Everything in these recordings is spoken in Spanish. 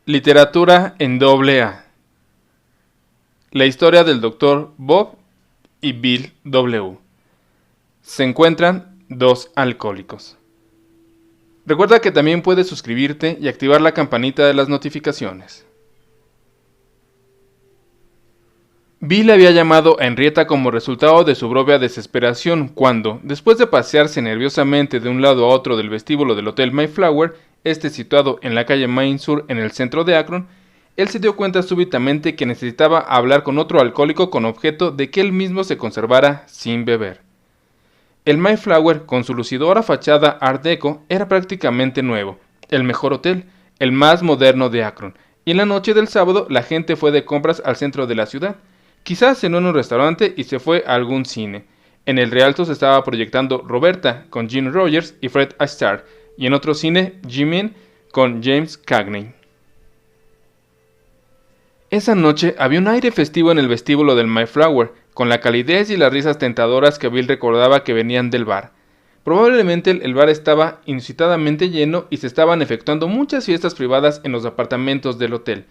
Literatura en AA. La historia del Dr. Bob y Bill W. Se encuentran dos alcohólicos. Recuerda que también puedes suscribirte y activar la campanita de las notificaciones. Bill había llamado a Henrietta como resultado de su propia desesperación cuando, después de pasearse nerviosamente de un lado a otro del vestíbulo del Hotel Mayflower, situado en la calle Main Sur en el centro de Akron, él se dio cuenta súbitamente que necesitaba hablar con otro alcohólico con objeto de que él mismo se conservara sin beber. El Mayflower, con su lucidora fachada Art Deco, era prácticamente nuevo, el mejor hotel, el más moderno de Akron, y en la noche del sábado la gente fue de compras al centro de la ciudad. Quizás cenó en un restaurante y se fue a algún cine. En el Rialto se estaba proyectando Roberta con Gene Rogers y Fred Astaire, y en otro cine, Jimin con James Cagney. Esa noche había un aire festivo en el vestíbulo del Mayflower, con la calidez y las risas tentadoras que Bill recordaba que venían del bar. Probablemente el bar estaba inusitadamente lleno y se estaban efectuando muchas fiestas privadas en los apartamentos del hotel,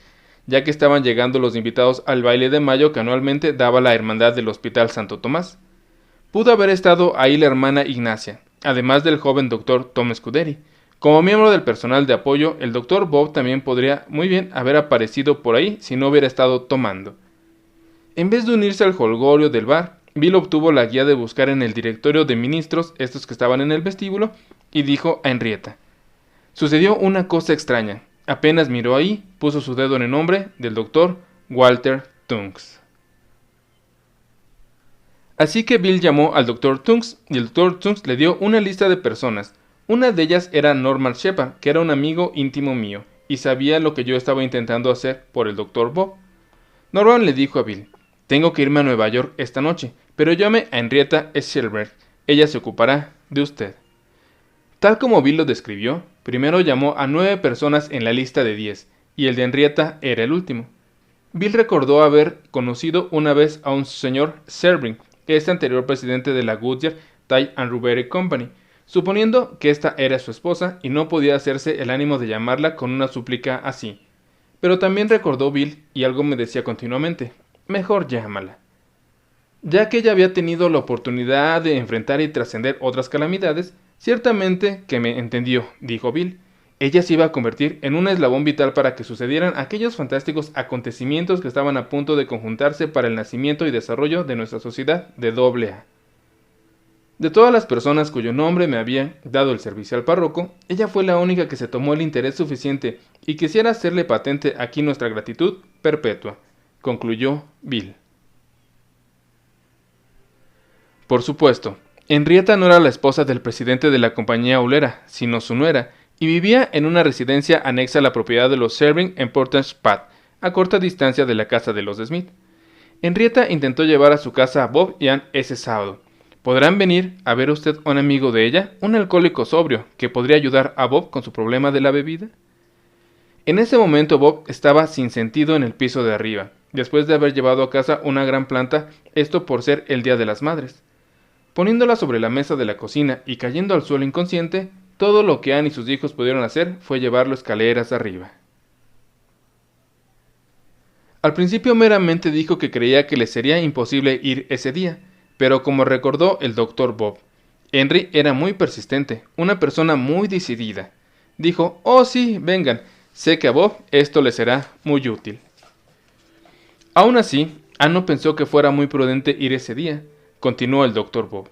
ya que estaban llegando los invitados al baile de mayo que anualmente daba la Hermandad del Hospital Santo Tomás. Pudo haber estado ahí la hermana Ignacia, además del joven doctor Tom Scuderi. Como miembro del personal de apoyo, el Dr. Bob también podría muy bien haber aparecido por ahí si no hubiera estado tomando. En vez de unirse al jolgorio del bar, Bill obtuvo la guía de buscar en el directorio de ministros, estos que estaban en el vestíbulo, y dijo a Henrietta: sucedió una cosa extraña. Apenas miró ahí, puso su dedo en el nombre del Dr. Walter Tunks. Así que Bill llamó al Dr. Tunks y el Dr. Tunks le dio una lista de personas. Una de ellas era Norman Shepard, que era un amigo íntimo mío, y sabía lo que yo estaba intentando hacer por el Dr. Bob. Norman le dijo a Bill: tengo que irme a Nueva York esta noche, pero llame a Henrietta Schilberg, ella se ocupará de usted. Tal como Bill lo describió, primero llamó a 9 personas en la lista de 10, y el de Henrietta era el último. Bill recordó haber conocido una vez a un señor Schilberg, que es anterior presidente de la Goodyear Tie and Rubber Company, suponiendo que esta era su esposa y no podía hacerse el ánimo de llamarla con una súplica así. Pero también recordó Bill, y algo me decía continuamente: mejor llámala. Ya que ella había tenido la oportunidad de enfrentar y trascender otras calamidades, ciertamente que me entendió, dijo Bill. Ella se iba a convertir en un eslabón vital para que sucedieran aquellos fantásticos acontecimientos que estaban a punto de conjuntarse para el nacimiento y desarrollo de nuestra sociedad de AA. De todas las personas cuyo nombre me había dado el servicio al párroco, ella fue la única que se tomó el interés suficiente y quisiera hacerle patente aquí nuestra gratitud perpetua, concluyó Bill. Por supuesto, Henrietta no era la esposa del presidente de la compañía oulera, sino su nuera, y vivía en una residencia anexa a la propiedad de los Schilberg en Portage Path, a corta distancia de la casa de los Smith. Henrietta intentó llevar a su casa a Bob y Ann ese sábado. ¿Podrán venir a ver usted a un amigo de ella, un alcohólico sobrio, que podría ayudar a Bob con su problema de la bebida? En ese momento Bob estaba sin sentido en el piso de arriba, después de haber llevado a casa una gran planta, esto por ser el Día de las Madres. Poniéndola sobre la mesa de la cocina y cayendo al suelo inconsciente, todo lo que Ann y sus hijos pudieron hacer fue llevarlo escaleras arriba. Al principio meramente dijo que creía que le sería imposible ir ese día, pero como recordó el Dr. Bob, Henry era muy persistente, una persona muy decidida. Dijo: oh sí, vengan, sé que a Bob esto le será muy útil. Aún así, Ann no pensó que fuera muy prudente ir ese día, continuó el Dr. Bob.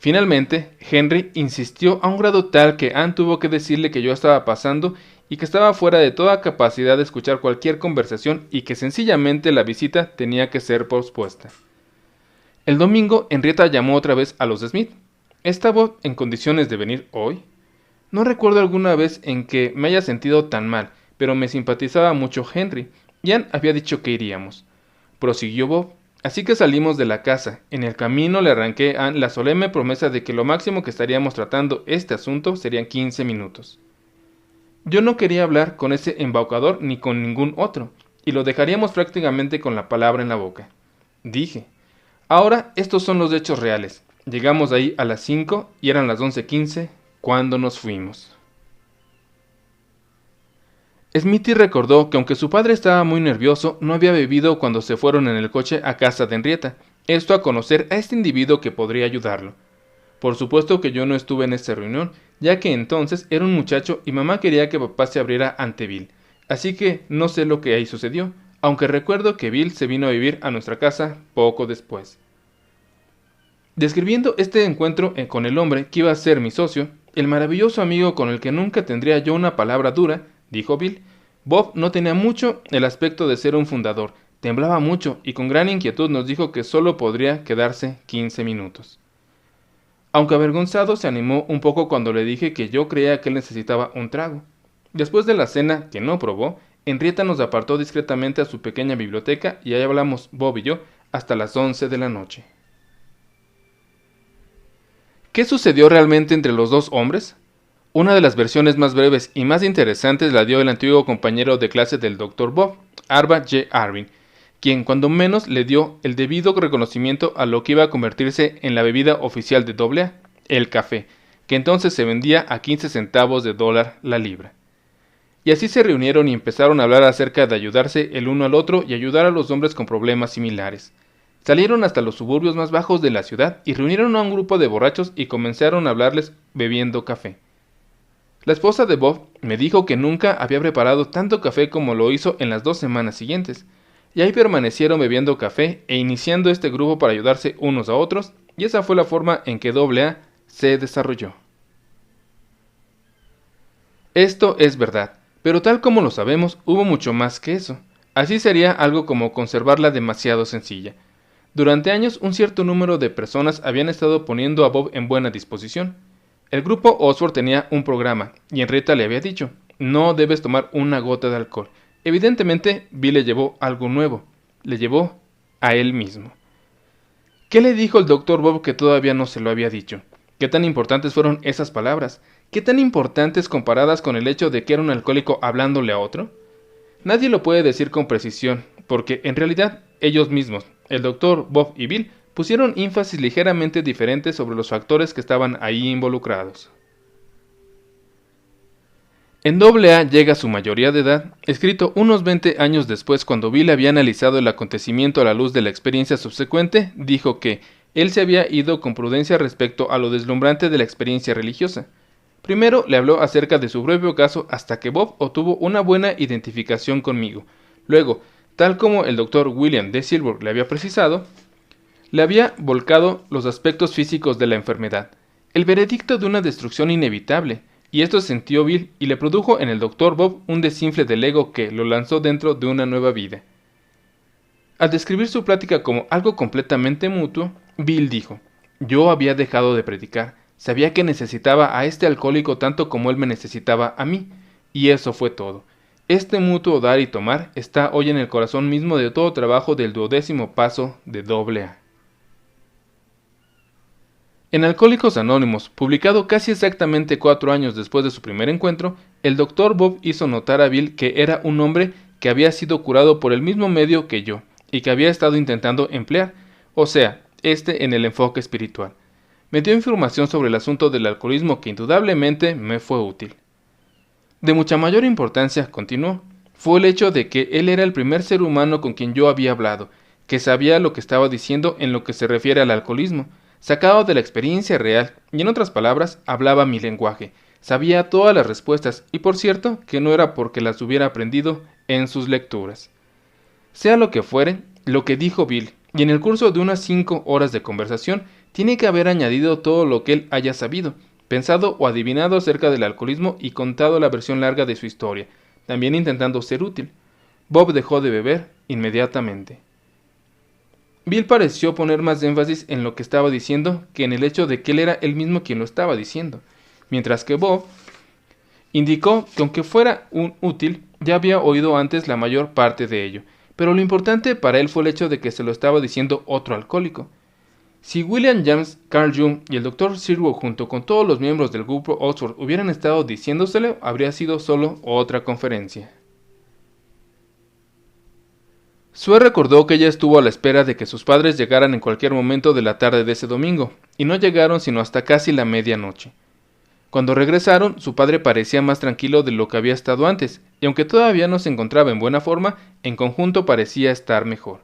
Finalmente, Henry insistió a un grado tal que Ann tuvo que decirle que yo estaba pasando y que estaba fuera de toda capacidad de escuchar cualquier conversación y que sencillamente la visita tenía que ser pospuesta. El domingo, Henrietta llamó otra vez a los Smith. ¿Está Bob en condiciones de venir hoy? No recuerdo alguna vez en que me haya sentido tan mal, pero me simpatizaba mucho Henry, y Ann había dicho que iríamos. Prosiguió Bob. Así que salimos de la casa. En el camino le arranqué a Ann la solemne promesa de que lo máximo que estaríamos tratando este asunto serían 15 minutos. Yo no quería hablar con ese embaucador ni con ningún otro, y lo dejaríamos prácticamente con la palabra en la boca. Dije: ahora estos son los hechos reales. Llegamos ahí a las 5 y eran las 11:15 cuando nos fuimos. Smithy recordó que aunque su padre estaba muy nervioso, no había bebido cuando se fueron en el coche a casa de Henrietta, esto a conocer a este individuo que podría ayudarlo. Por supuesto que yo no estuve en esta reunión, ya que entonces era un muchacho y mamá quería que papá se abriera ante Bill, así que no sé lo que ahí sucedió, aunque recuerdo que Bill se vino a vivir a nuestra casa poco después. Describiendo este encuentro con el hombre que iba a ser mi socio, el maravilloso amigo con el que nunca tendría yo una palabra dura, dijo Bill, Bob no tenía mucho el aspecto de ser un fundador, temblaba mucho y con gran inquietud nos dijo que solo podría quedarse 15 minutos. Aunque avergonzado, se animó un poco cuando le dije que yo creía que él necesitaba un trago. Después de la cena, que no probó, Henrietta nos apartó discretamente a su pequeña biblioteca y ahí hablamos, Bob y yo, hasta las 11 de la noche. ¿Qué sucedió realmente entre los dos hombres? Una de las versiones más breves y más interesantes la dio el antiguo compañero de clase del Dr. Bob, Arva J. Arvin, quien cuando menos le dio el debido reconocimiento a lo que iba a convertirse en la bebida oficial de AA, el café, que entonces se vendía a 15 centavos de dólar la libra. Y así se reunieron y empezaron a hablar acerca de ayudarse el uno al otro y ayudar a los hombres con problemas similares. Salieron hasta los suburbios más bajos de la ciudad y reunieron a un grupo de borrachos y comenzaron a hablarles bebiendo café. La esposa de Bob me dijo que nunca había preparado tanto café como lo hizo en las 2 semanas siguientes, y ahí permanecieron bebiendo café e iniciando este grupo para ayudarse unos a otros, y esa fue la forma en que AA se desarrolló. Esto es verdad, pero tal como lo sabemos, hubo mucho más que eso. Así sería algo como conservarla demasiado sencilla. Durante años, un cierto número de personas habían estado poniendo a Bob en buena disposición. El grupo Oxford tenía un programa, y Henrietta le había dicho, no debes tomar una gota de alcohol. Evidentemente, Bill le llevó algo nuevo, le llevó a él mismo. ¿Qué le dijo el Dr. Bob que todavía no se lo había dicho? ¿Qué tan importantes fueron esas palabras? ¿Qué tan importantes comparadas con el hecho de que era un alcohólico hablándole a otro? Nadie lo puede decir con precisión, porque en realidad ellos mismos, el Dr. Bob y Bill, pusieron énfasis ligeramente diferentes sobre los factores que estaban ahí involucrados. En AA llega a su mayoría de edad, escrito unos 20 años después cuando Bill había analizado el acontecimiento a la luz de la experiencia subsecuente, dijo que él se había ido con prudencia respecto a lo deslumbrante de la experiencia religiosa. Primero le habló acerca de su propio caso hasta que Bob obtuvo una buena identificación conmigo. Luego, tal como el Dr. William D. Silver le había precisado, le había volcado los aspectos físicos de la enfermedad, el veredicto de una destrucción inevitable, y esto sintió Bill y le produjo en el Dr. Bob un desinfle del ego que lo lanzó dentro de una nueva vida. Al describir su plática como algo completamente mutuo, Bill dijo, yo había dejado de predicar, sabía que necesitaba a este alcohólico tanto como él me necesitaba a mí, y eso fue todo. Este mutuo dar y tomar está hoy en el corazón mismo de todo trabajo del 12º paso de AA. En Alcohólicos Anónimos, publicado casi exactamente 4 años después de su primer encuentro, el Dr. Bob hizo notar a Bill que era un hombre que había sido curado por el mismo medio que yo, y que había estado intentando emplear, o sea, en el enfoque espiritual. Me dio información sobre el asunto del alcoholismo que indudablemente me fue útil. De mucha mayor importancia, continuó, fue el hecho de que él era el primer ser humano con quien yo había hablado, que sabía lo que estaba diciendo en lo que se refiere al alcoholismo, sacado de la experiencia real, y en otras palabras, hablaba mi lenguaje, sabía todas las respuestas, y por cierto, que no era porque las hubiera aprendido en sus lecturas. Sea lo que fuere, lo que dijo Bill, y en el curso de unas 5 horas de conversación, tiene que haber añadido todo lo que él haya sabido, pensado o adivinado acerca del alcoholismo y contado la versión larga de su historia, también intentando ser útil. Bob dejó de beber inmediatamente. Bill pareció poner más énfasis en lo que estaba diciendo que en el hecho de que él era él mismo quien lo estaba diciendo, mientras que Bob indicó que aunque fuera un útil, ya había oído antes la mayor parte de ello, pero lo importante para él fue el hecho de que se lo estaba diciendo otro alcohólico. Si William James, Carl Jung y el Dr. Sirwood junto con todos los miembros del grupo Oxford hubieran estado diciéndoselo, habría sido solo otra conferencia. Sue recordó que ella estuvo a la espera de que sus padres llegaran en cualquier momento de la tarde de ese domingo, y no llegaron sino hasta casi la medianoche. Cuando regresaron, su padre parecía más tranquilo de lo que había estado antes, y aunque todavía no se encontraba en buena forma, en conjunto parecía estar mejor.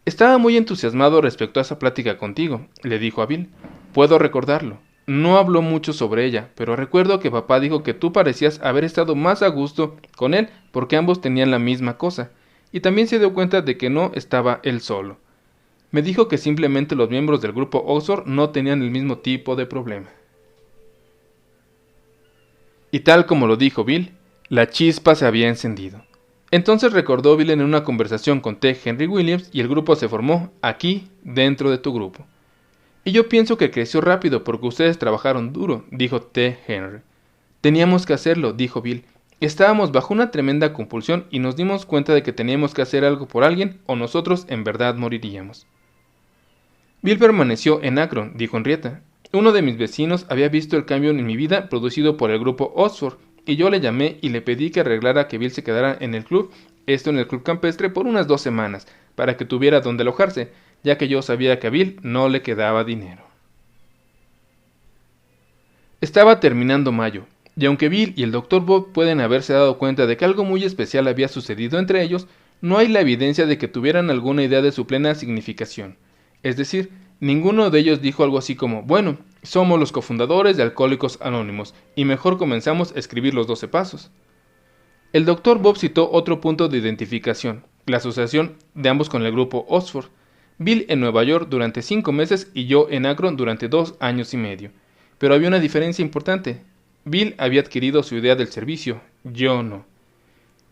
Estaba muy entusiasmado respecto a esa plática contigo, le dijo a Bill. Puedo recordarlo. No habló mucho sobre ella, pero recuerdo que papá dijo que tú parecías haber estado más a gusto con él porque ambos tenían la misma cosa, y también se dio cuenta de que no estaba él solo. Me dijo que simplemente los miembros del grupo Oxford no tenían el mismo tipo de problema. Y tal como lo dijo Bill, la chispa se había encendido. Entonces recordó Bill en una conversación con T. Henry Williams y el grupo se formó aquí, dentro de tu grupo. Y yo pienso que creció rápido porque ustedes trabajaron duro, dijo T. Henry. Teníamos que hacerlo, dijo Bill. Estábamos bajo una tremenda compulsión y nos dimos cuenta de que teníamos que hacer algo por alguien o nosotros en verdad moriríamos. Bill permaneció en Akron, dijo Henrietta. Uno de mis vecinos había visto el cambio en mi vida producido por el grupo Oxford, y yo le llamé y le pedí que arreglara que Bill se quedara en el club, esto en el club campestre, por unas 2 semanas, para que tuviera donde alojarse, ya que yo sabía que a Bill no le quedaba dinero. Estaba terminando mayo, y aunque Bill y el Dr. Bob pueden haberse dado cuenta de que algo muy especial había sucedido entre ellos, no hay la evidencia de que tuvieran alguna idea de su plena significación. Es decir, ninguno de ellos dijo algo así como, bueno, somos los cofundadores de Alcohólicos Anónimos, y mejor comenzamos a escribir los 12 pasos. El Dr. Bob citó otro punto de identificación, la asociación de ambos con el grupo Oxford. Bill en Nueva York durante 5 meses y yo en Akron durante 2 años y medio. Pero había una diferencia importante. Bill había adquirido su idea del servicio, yo no.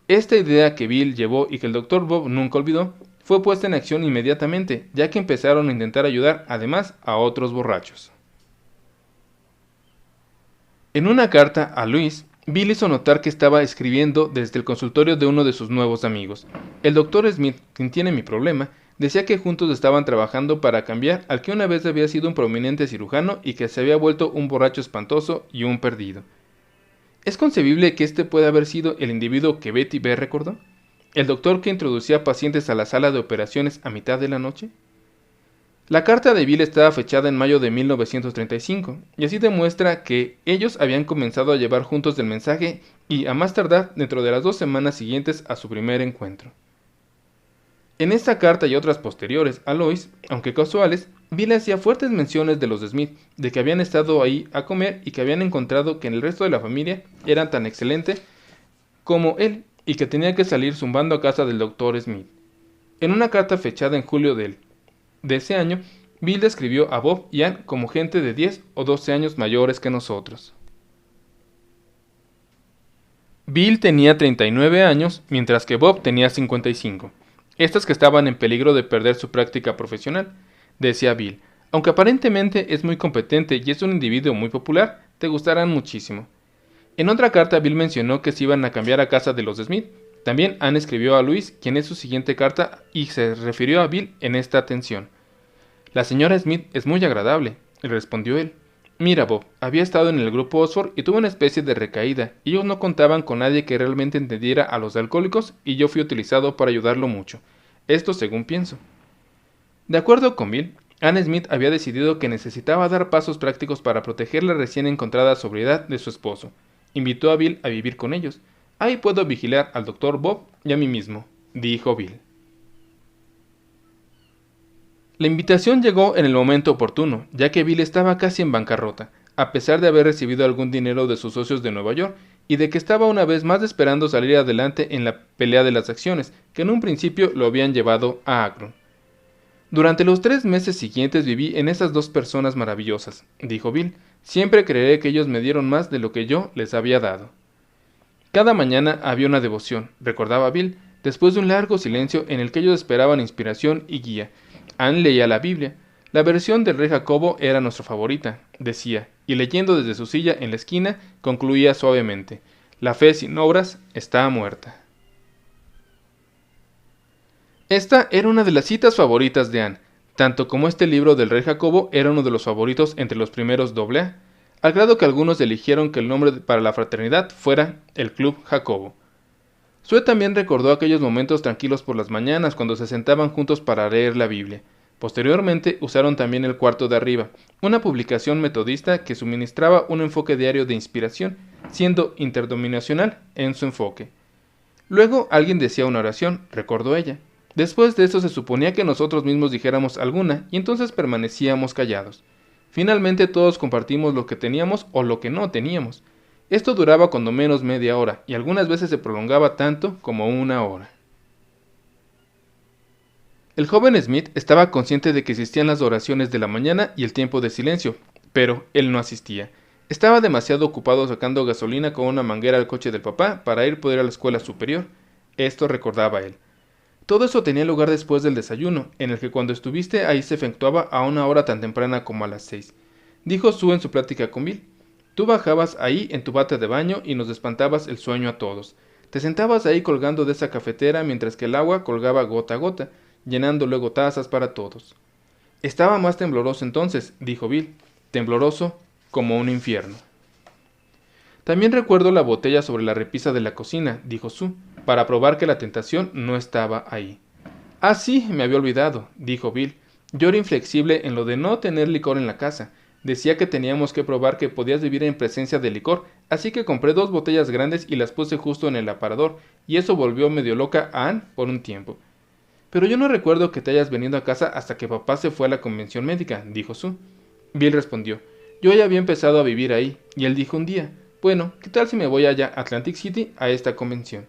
Esta idea que Bill llevó y que el Dr. Bob nunca olvidó, fue puesta en acción inmediatamente, ya que empezaron a intentar ayudar además a otros borrachos. En una carta a Luis, Bill hizo notar que estaba escribiendo desde el consultorio de uno de sus nuevos amigos. El Dr. Smith, quien tiene mi problema, decía que juntos estaban trabajando para cambiar al que una vez había sido un prominente cirujano y que se había vuelto un borracho espantoso y un perdido. ¿Es concebible que este pueda haber sido el individuo que Betty B. recordó? ¿El doctor que introducía pacientes a la sala de operaciones a mitad de la noche? La carta de Bill estaba fechada en mayo de 1935, y así demuestra que ellos habían comenzado a llevar juntos el mensaje y, a más tardar, dentro de las 2 semanas siguientes a su primer encuentro. En esta carta y otras posteriores a Lois, aunque casuales, Bill hacía fuertes menciones de los Smith, de que habían estado ahí a comer y que habían encontrado que el resto de la familia eran tan excelente como él, y que tenía que salir zumbando a casa del Dr. Smith. En una carta fechada en julio de ese año, Bill describió a Bob y Ann como gente de 10 o 12 años mayores que nosotros. Bill tenía 39 años, mientras que Bob tenía 55. Estas que estaban en peligro de perder su práctica profesional, decía Bill. Aunque aparentemente es muy competente y es un individuo muy popular, te gustarán muchísimo. En otra carta, Bill mencionó que se iban a cambiar a casa de los Smith. También Ann escribió a Luis, quien es su siguiente carta, y se refirió a Bill en esta atención. La señora Smith es muy agradable, le respondió él. Mira, Bob, había estado en el grupo Oxford y tuvo una especie de recaída. Ellos no contaban con nadie que realmente entendiera a los alcohólicos y yo fui utilizado para ayudarlo mucho. Esto según pienso. De acuerdo con Bill, Ann Smith había decidido que necesitaba dar pasos prácticos para proteger la recién encontrada sobriedad de su esposo. Invitó a Bill a vivir con ellos. Ahí puedo vigilar al Dr. Bob y a mí mismo, dijo Bill. La invitación llegó en el momento oportuno, ya que Bill estaba casi en bancarrota, a pesar de haber recibido algún dinero de sus socios de Nueva York, y de que estaba una vez más esperando salir adelante en la pelea de las acciones, que en un principio lo habían llevado a Akron. Durante los 3 meses siguientes viví en esas 2 personas maravillosas, dijo Bill. Siempre creeré que ellos me dieron más de lo que yo les había dado. Cada mañana había una devoción, recordaba Bill, después de un largo silencio en el que ellos esperaban inspiración y guía. Ann leía la Biblia. La versión del Rey Jacobo era nuestra favorita, decía, y leyendo desde su silla en la esquina, concluía suavemente: la fe sin obras está muerta. Esta era una de las citas favoritas de Ann, tanto como este libro del Rey Jacobo era uno de los favoritos entre los primeros AA, al grado que algunos eligieron que el nombre para la fraternidad fuera el Club Jacobo. Sue también recordó aquellos momentos tranquilos por las mañanas cuando se sentaban juntos para leer la Biblia. Posteriormente usaron también El Cuarto de Arriba, una publicación metodista que suministraba un enfoque diario de inspiración, siendo interdominacional en su enfoque. Luego alguien decía una oración, recordó ella. Después de eso se suponía que nosotros mismos dijéramos alguna y entonces permanecíamos callados. Finalmente todos compartimos lo que teníamos o lo que no teníamos. Esto duraba cuando menos media hora y algunas veces se prolongaba tanto como una hora. El joven Smith estaba consciente de que existían las oraciones de la mañana y el tiempo de silencio, pero él no asistía. Estaba demasiado ocupado sacando gasolina con una manguera al coche del papá para poder ir a la escuela superior. Esto recordaba él. Todo eso tenía lugar después del desayuno, en el que cuando estuviste ahí se efectuaba a una hora tan temprana como a las 6. Dijo Sue en su plática con Bill. Tú bajabas ahí en tu bata de baño y nos espantabas el sueño a todos. Te sentabas ahí colgando de esa cafetera mientras que el agua colgaba gota a gota, llenando luego tazas para todos. Estaba más tembloroso entonces, dijo Bill, tembloroso como un infierno. También recuerdo la botella sobre la repisa de la cocina, dijo Sue, para probar que la tentación no estaba ahí. Ah, sí, me había olvidado, dijo Bill. Yo era inflexible en lo de no tener licor en la casa. Decía que teníamos que probar que podías vivir en presencia de licor, así que compré 2 botellas grandes y las puse justo en el aparador, y eso volvió medio loca a Anne por un tiempo. Pero yo no recuerdo que te hayas venido a casa hasta que papá se fue a la convención médica, dijo Sue. Bill respondió, yo ya había empezado a vivir ahí, y él dijo un día, bueno, ¿qué tal si me voy allá a Atlantic City a esta convención?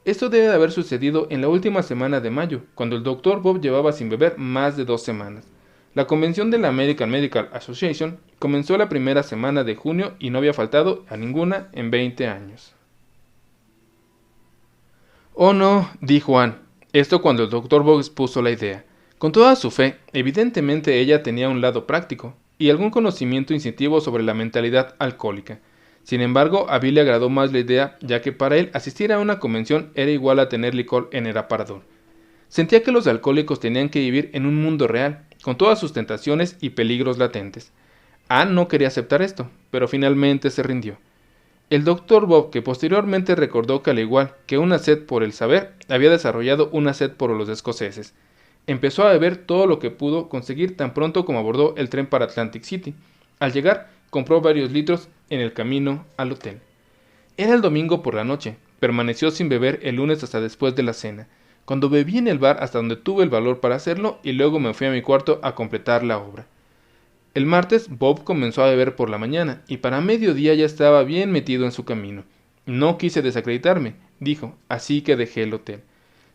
Esto debe de haber sucedido en la última semana de mayo, cuando el Dr. Bob llevaba sin beber más de 2 semanas. La convención de la American Medical Association comenzó la primera semana de junio y no había faltado a ninguna en 20 años. Oh no, dijo Anne. Esto cuando el Dr. Bob expuso la idea. Con toda su fe, evidentemente ella tenía un lado práctico y algún conocimiento instintivo sobre la mentalidad alcohólica. Sin embargo, a Bill le agradó más la idea, ya que para él asistir a una convención era igual a tener licor en el aparador. Sentía que los alcohólicos tenían que vivir en un mundo real, con todas sus tentaciones y peligros latentes. Anne no quería aceptar esto, pero finalmente se rindió. El Dr. Bob, que posteriormente recordó que al igual que una sed por el saber, había desarrollado una sed por los escoceses. Empezó a beber todo lo que pudo conseguir tan pronto como abordó el tren para Atlantic City. Al llegar, compró varios litros en el camino al hotel. Era el domingo por la noche. Permaneció sin beber el lunes hasta después de la cena, cuando bebí en el bar hasta donde tuve el valor para hacerlo y luego me fui a mi cuarto a completar la obra. El martes Bob comenzó a beber por la mañana y para mediodía ya estaba bien metido en su camino. No quise desacreditarme, dijo, así que dejé el hotel.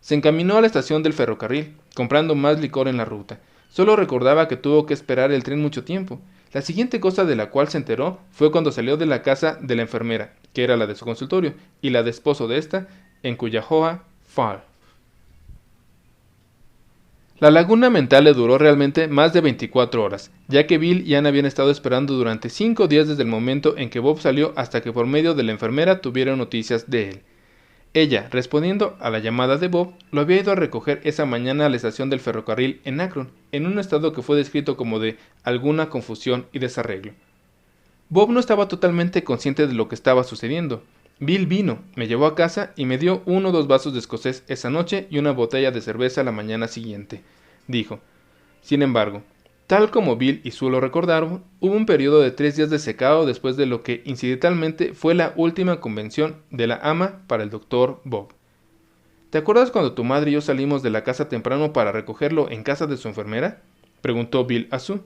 Se encaminó a la estación del ferrocarril, comprando más licor en la ruta. Solo recordaba que tuvo que esperar el tren mucho tiempo. La siguiente cosa de la cual se enteró fue cuando salió de la casa de la enfermera, que era la de su consultorio, y la de esposo de esta, en Cuyahoga Falls. La laguna mental le duró realmente más de 24 horas, ya que Bill y Anne habían estado esperando durante 5 días desde el momento en que Bob salió hasta que por medio de la enfermera tuvieron noticias de él. Ella, respondiendo a la llamada de Bob, lo había ido a recoger esa mañana a la estación del ferrocarril en Akron, en un estado que fue descrito como de alguna confusión y desarreglo. Bob no estaba totalmente consciente de lo que estaba sucediendo. Bill vino, me llevó a casa y me dio 1 o 2 vasos de escocés esa noche y una botella de cerveza la mañana siguiente, dijo. Sin embargo, tal como Bill y Sue lo recordaron, hubo un periodo de 3 días de secado después de lo que incidentalmente fue la última convención de la ama para el Dr. Bob. ¿Te acuerdas cuando tu madre y yo salimos de la casa temprano para recogerlo en casa de su enfermera? Preguntó Bill a Sue.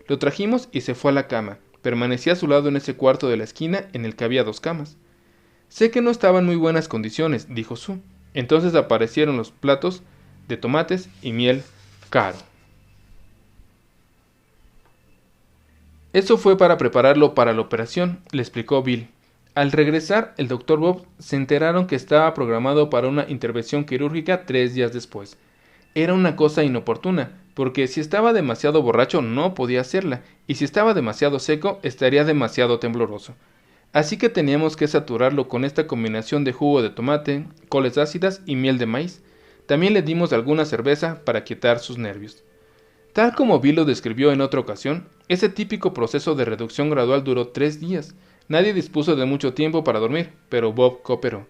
Lo trajimos y se fue a la cama. Permanecía a su lado en ese cuarto de la esquina en el que había 2 camas. Sé que no estaba en muy buenas condiciones, dijo Sue. Entonces aparecieron los platos de tomates y miel caro. Eso fue para prepararlo para la operación, le explicó Bill. Al regresar, el Dr. Bob se enteraron que estaba programado para una intervención quirúrgica 3 días después. Era una cosa inoportuna, porque si estaba demasiado borracho no podía hacerla, y si estaba demasiado seco estaría demasiado tembloroso. Así que teníamos que saturarlo con esta combinación de jugo de tomate, coles ácidas y miel de maíz. También le dimos alguna cerveza para quietar sus nervios. Tal como Bill lo describió en otra ocasión, ese típico proceso de reducción gradual duró 3 días. Nadie dispuso de mucho tiempo para dormir, pero Bob cooperó.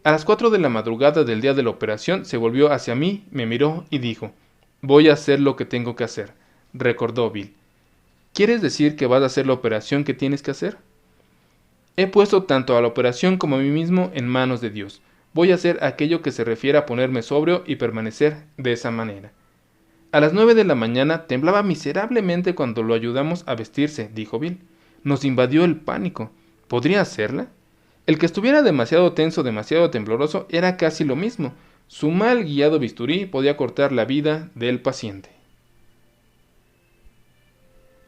A las 4 de la madrugada del día de la operación se volvió hacia mí, me miró y dijo, «Voy a hacer lo que tengo que hacer», recordó Bill. «¿Quieres decir que vas a hacer la operación que tienes que hacer?» He puesto tanto a la operación como a mí mismo en manos de Dios. Voy a hacer aquello que se refiere a ponerme sobrio y permanecer de esa manera. A las 9 de la mañana temblaba miserablemente cuando lo ayudamos a vestirse, dijo Bill. Nos invadió el pánico. ¿Podría hacerla? El que estuviera demasiado tenso, demasiado tembloroso, era casi lo mismo. Su mal guiado bisturí podía cortar la vida del paciente.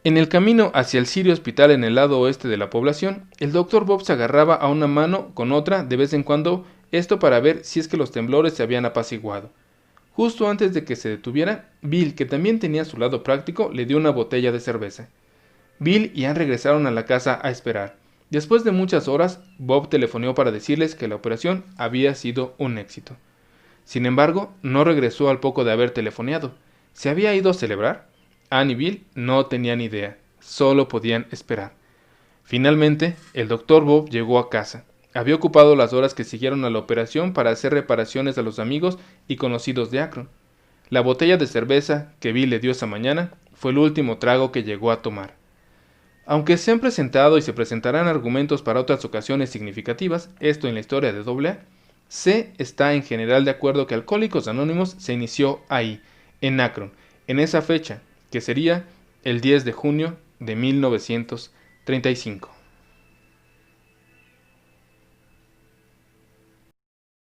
En el camino hacia el City Hospital en el lado oeste de la población, el Dr. Bob se agarraba a una mano con otra de vez en cuando, esto para ver si es que los temblores se habían apaciguado. Justo antes de que se detuviera, Bill, que también tenía su lado práctico, le dio una botella de cerveza. Bill y Ann regresaron a la casa a esperar. Después de muchas horas, Bob telefoneó para decirles que la operación había sido un éxito. Sin embargo, no regresó al poco de haber telefoneado. ¿Se había ido a celebrar? Ann y Bill no tenían idea, solo podían esperar. Finalmente, el Dr. Bob llegó a casa. Había ocupado las horas que siguieron a la operación para hacer reparaciones a los amigos y conocidos de Akron. La botella de cerveza que Bill le dio esa mañana fue el último trago que llegó a tomar. Aunque se han presentado y se presentarán argumentos para otras ocasiones significativas, esto en la historia de AA, se está en general de acuerdo que Alcohólicos Anónimos se inició ahí, en Akron, en esa fecha, que sería el 10 de junio de 1935.